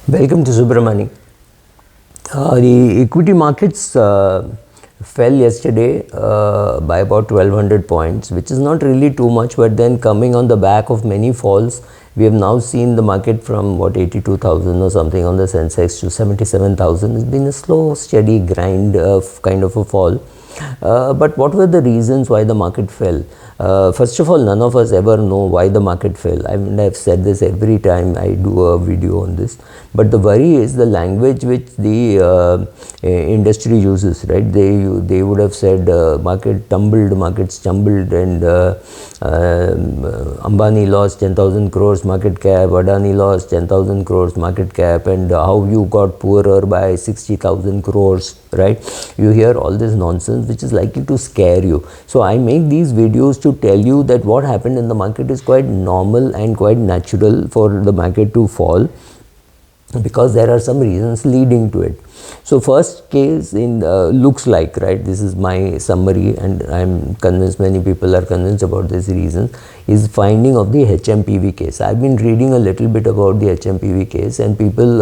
Welcome to Subramani. The equity markets fell yesterday by about 1200 points, which is not really too much, but then coming on the back of many falls, we have now seen the market from 82,000 or something on the Sensex to 77,000. It's been a slow, steady grind of kind of a fall. But what were the reasons why the market fell? First of all, none of us ever know why the market fell. I mean, I've said this every time I do a video on this. But the worry is the language which the industry uses, right? They would have said market tumbled, market stumbled, and Ambani lost 10,000 crores market cap, Adani lost 10,000 crores market cap, and how you got poorer by 60,000 crores, right? You hear all this nonsense which is likely to scare you. So I make these videos to tell you that what happened in the market is quite normal and quite natural for the market to fall, because there are some reasons leading to it. So first case in looks like, right, this is my summary and I'm convinced many people are convinced about this reason, is finding of the HMPV case. I've been reading a little bit about the HMPV case, and people,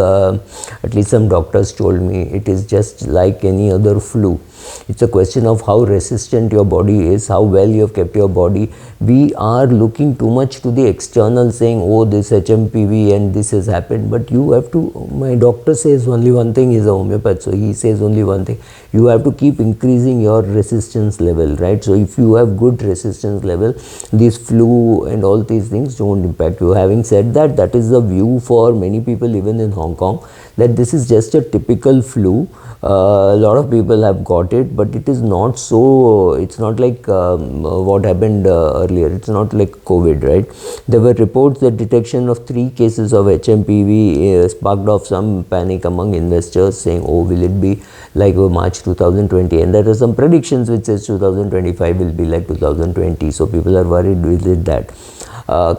at least some doctors told me, it is just like any other flu. It's a question of how resistant your body is, how well you have kept your body. We are looking too much to the external, saying, oh, this HMPV and this has happened. But you have to, my doctor says only one thing, is a homeopath, so he says only one thing. You have to keep increasing your resistance level, right? So if you have good resistance level, this flu and all these things don't impact you. Having said that, that is the view for many people even in Hong Kong, that this is just a typical flu. A lot of people have got it, but it is not so, it's not like what happened earlier. It's not like COVID, right? There were reports that detection of 3 cases of HMPV sparked off some panic among investors, saying, oh, will it be like March 2020? And there are some predictions which says 2025 will be like 2020. So people are worried with that.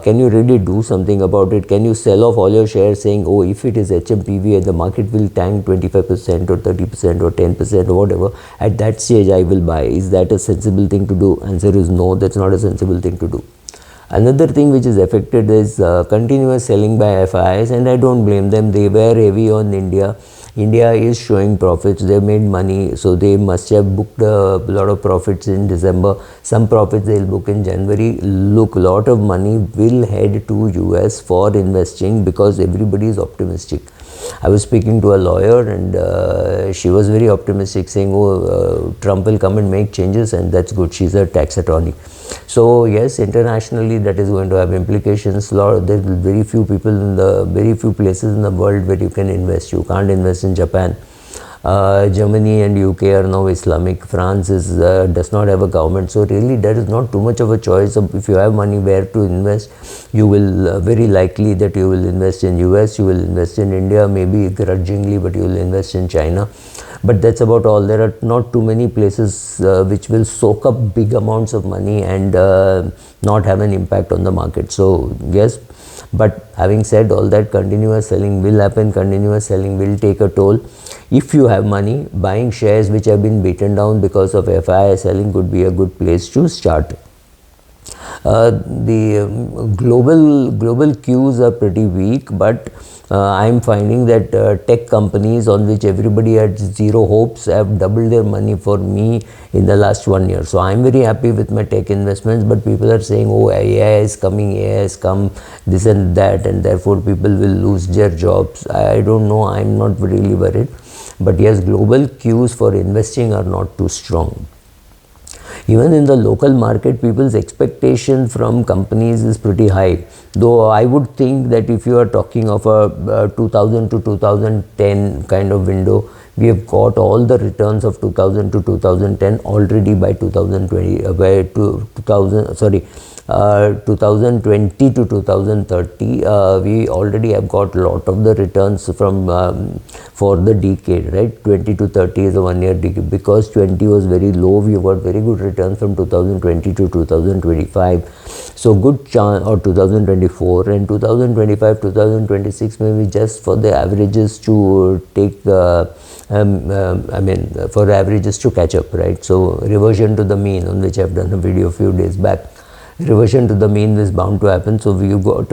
Can you really do something about it? Can you sell off all your shares saying, oh, if it is HMPV, the market will tank 25% or 30% or 10% or whatever, at that stage I will buy. Is that a sensible thing to do? Answer is no, that's not a sensible thing to do. Another thing which is affected is continuous selling by FIIs, and I don't blame them. They were heavy on India. India is showing profits, they made money, so they must have booked a lot of profits in December. Some profits they'll book in January. Look, a lot of money will head to US for investing because everybody is optimistic. I was speaking to a lawyer, and she was very optimistic, saying, oh, Trump will come and make changes, and that's good. She's a tax attorney. So yes, internationally that is going to have implications. There are very few people in the, very few places in the world where you can invest. You can't invest in Japan. Germany and UK are now Islamic. France is does not have a government, so really there is not too much of a choice. If you have money where to invest, you will very likely that you will invest in US, you will invest in India, maybe grudgingly, but you will invest in China. But that's about all. There are not too many places which will soak up big amounts of money and not have an impact on the market. So yes, but having said all that, continuous selling will happen, continuous selling will take a toll. If you have money, buying shares which have been beaten down because of FII selling could be a good place to start. The global cues are pretty weak, but I'm finding that tech companies on which everybody had zero hopes have doubled their money for me in the last 1 year. So I'm very happy with my tech investments, but people are saying, oh, AI is coming, AI has come, this and that, and therefore people will lose their jobs. I don't know, I'm not really worried. But yes, global cues for investing are not too strong. Even in the local market, people's expectation from companies is pretty high. Though I would think that if you are talking of a 2000 to 2010 kind of window, we have got all the returns of 2000 to 2010 already by 2020, 2020 to 2030. We already have got a lot of the returns from for the decade, right? 20 to 30 is a 1 year decade. Because 20 was very low, we got very good returns from 2020 to 2025. So good chance, or 2024, and 2025, 2026 maybe just for the averages to take for averages to catch up, right? So reversion to the mean, on which I've done a video a few days back. Reversion to the mean is bound to happen. So you got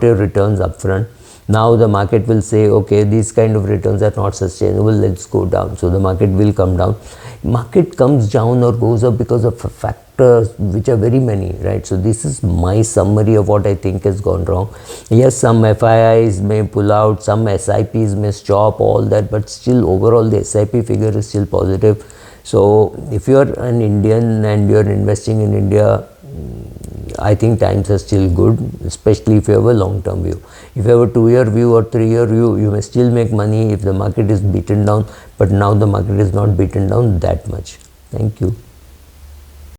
your returns upfront. Now the market will say, okay, these kind of returns are not sustainable, let's go down. So the market will come down. Market comes down or goes up because of factors which are very many, right? So this is my summary of what I think has gone wrong. Yes, some FIIs may pull out, some SIPs may stop, all that, but still overall the SIP figure is still positive. So if you are an Indian and you are investing in India, I think times are still good, especially if you have a long-term view. If you have a 2-year view or 3-year view, you may still make money if the market is beaten down, but now the market is not beaten down that much. Thank you.